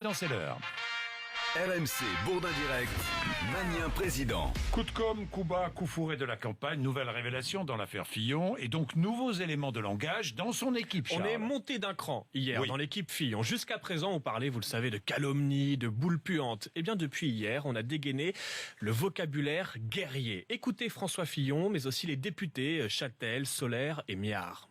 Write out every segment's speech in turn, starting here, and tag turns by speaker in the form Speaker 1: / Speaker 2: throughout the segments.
Speaker 1: Non, c'est l'heure.
Speaker 2: RMC Bourdin Direct, Magnien président.
Speaker 1: Coup de com', coup bas, coup fourré de la campagne, nouvelle révélation dans l'affaire Fillon et donc nouveaux éléments de langage dans son équipe, Charles.
Speaker 3: On est monté d'un cran hier
Speaker 1: Oui.
Speaker 3: dans l'équipe Fillon. Jusqu'à présent, on parlait, vous le savez, de calomnie, de boules puantes. Eh bien, depuis hier, on a dégainé le vocabulaire guerrier. Écoutez François Fillon, mais aussi les députés Châtel, Solaire et Miard.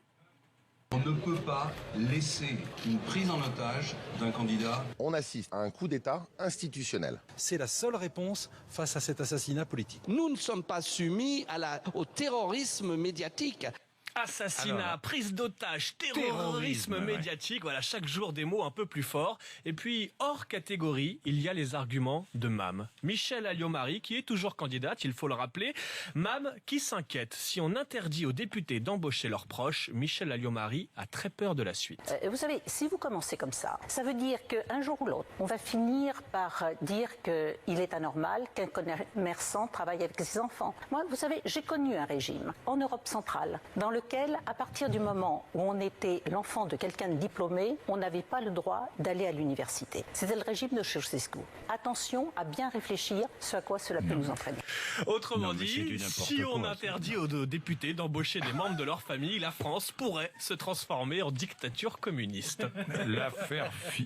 Speaker 4: On ne peut pas laisser une prise en otage d'un candidat.
Speaker 5: On assiste à un coup d'État institutionnel.
Speaker 6: C'est la seule réponse face à cet assassinat politique.
Speaker 7: Nous ne sommes pas soumis au terrorisme médiatique.
Speaker 3: Assassinat,
Speaker 1: Alors,
Speaker 3: prise d'otage, terrorisme
Speaker 1: terrorisme,
Speaker 3: médiatique, voilà, chaque jour des mots un peu plus forts. Et puis, hors catégorie, il y a les arguments de Mme. Michèle Alliot-Marie, qui est toujours candidate, il faut le rappeler. Mme qui s'inquiète. Si on interdit aux députés d'embaucher leurs proches, Michèle Alliot-Marie a très peur de la suite.
Speaker 8: Vous savez, si vous commencez comme ça veut dire qu'un jour ou l'autre, on va finir par dire qu'il est anormal qu'un commerçant travaille avec ses enfants. Moi, vous savez, j'ai connu un régime en Europe centrale dans lequel, à partir du moment où on était l'enfant de quelqu'un de diplômé, on n'avait pas le droit d'aller à l'université. C'était le régime de Ceausescu. Attention à bien réfléchir ce à quoi cela peut nous entraîner.
Speaker 3: Autrement
Speaker 1: Non, mais c'est du
Speaker 3: dit,
Speaker 1: n'importe
Speaker 3: si on
Speaker 1: quoi,
Speaker 3: interdit aux députés d'embaucher des membres de leur famille, la France pourrait se transformer en dictature communiste.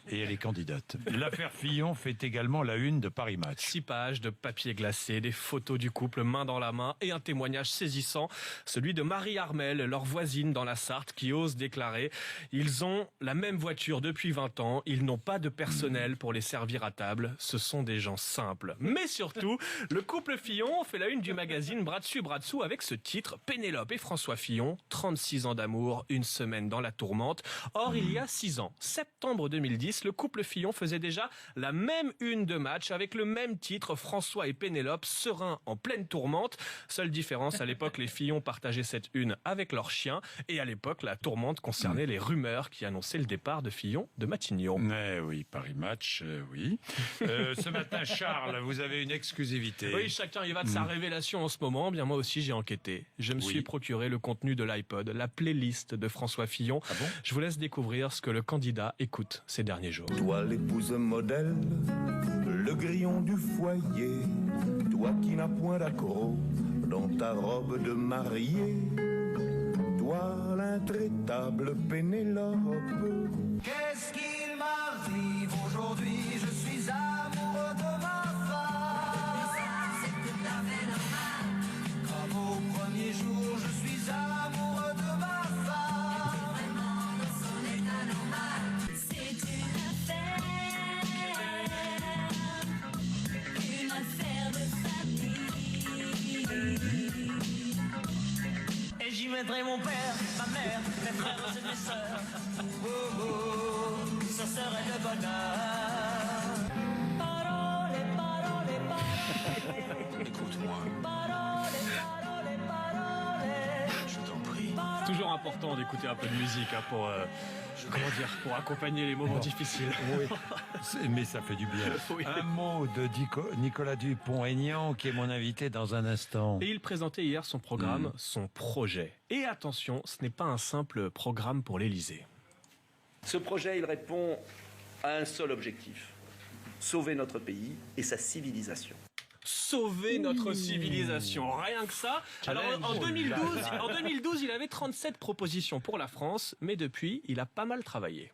Speaker 1: Et elle est candidate. L'affaire Fillon fait également la une de Paris Match.
Speaker 3: 6 pages de papier glacé, des photos du couple main dans la main et un témoignage saisissant, celui de Marie Armel, leur voisine dans la Sarthe, qui ose déclarer « Ils ont la même voiture depuis 20 ans, ils n'ont pas de personnel pour les servir à table, ce sont des gens simples. » Mais surtout, le couple Fillon fait la une du magazine Bras dessus, bras dessous avec ce titre « Pénélope et François Fillon, 36 ans d'amour, une semaine dans la tourmente ». Or, il y a 6 ans, septembre 2010, le couple Fillon faisait déjà la même une de Match avec le même titre « François et Pénélope, sereins en pleine tourmente ». Seule différence, à l'époque, les Fillon partageaient cette une avec leur chien. Et à l'époque, la tourmente concernait les rumeurs qui annonçaient le départ de Fillon de Matignon.
Speaker 1: Eh oui, Paris Match, oui. Ce matin, Charles, vous avez une exclusivité.
Speaker 3: Oui, chacun y va de sa révélation en ce moment. Bien, moi aussi, j'ai enquêté. Je me suis procuré le contenu de l'iPod, la playlist de François Fillon.
Speaker 1: Ah bon ?
Speaker 3: Je vous laisse découvrir ce que le candidat écoute ces derniers jours.
Speaker 9: Toi l'épouse modèle, le grillon du foyer, toi qui n'as point d'accroc dans ta robe de mariée, toi l'intraitable Pénélope.
Speaker 10: Qu'est-ce qu'il m'arrive aujourd'hui? Je suis amoureux de ma femme. C'est tout à fait normal. Comme au premier jour, je suis amoureux de ma femme. Vraiment dans son état normal.
Speaker 11: C'est une affaire de famille.
Speaker 10: Et j'y mettrai mon père, ma mère, mes frères et mes sœurs. Oh, oh, ça serait le bonheur. Parole, parole, parole.
Speaker 4: Écoute-moi,
Speaker 10: Parole, parole.
Speaker 4: je t'en prie.
Speaker 3: Toujours important d'écouter un peu de musique pour, pour accompagner les moments difficiles.
Speaker 1: Oui, mais ça fait du bien.
Speaker 3: Oui.
Speaker 1: Un mot de Nicolas Dupont-Aignan, qui est mon invité dans un instant.
Speaker 3: Et il présentait hier son programme, son projet. Et attention, ce n'est pas un simple programme pour l'Élysée.
Speaker 12: Ce projet, il répond à un seul objectif, sauver notre pays et sa civilisation.
Speaker 3: Sauver notre civilisation, rien que ça. Alors en 2012, il avait 37 propositions pour la France, mais depuis, il a pas mal travaillé.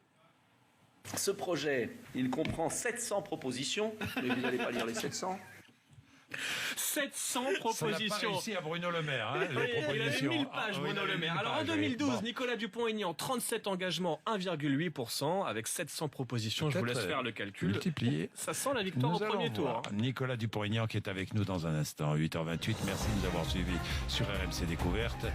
Speaker 12: Ce projet, il comprend 700 propositions, mais vous n'allez pas lire les 700.
Speaker 3: 700
Speaker 1: Ça n'a pas
Speaker 3: propositions.
Speaker 1: réussi à Bruno Le Maire, hein, les
Speaker 3: Il avait
Speaker 1: propositions.
Speaker 3: 1000 pages,
Speaker 1: Ah, oui,
Speaker 3: Bruno
Speaker 1: il
Speaker 3: Le
Speaker 1: avait
Speaker 3: Maire.
Speaker 1: 1000
Speaker 3: Alors en
Speaker 1: pages,
Speaker 3: 2012,
Speaker 1: oui.
Speaker 3: Nicolas Dupont-Aignan, 37 engagements, 1,8%, avec 700 propositions. Je vous laisse
Speaker 1: Peut-être,
Speaker 3: faire le calcul.
Speaker 1: multiplier.
Speaker 3: Ça sent la victoire
Speaker 1: Nous
Speaker 3: au
Speaker 1: allons
Speaker 3: premier
Speaker 1: voir.
Speaker 3: tour.
Speaker 1: Nicolas Dupont-Aignan qui est avec nous dans un instant, 8h28. Merci de nous avoir suivis sur RMC Découverte.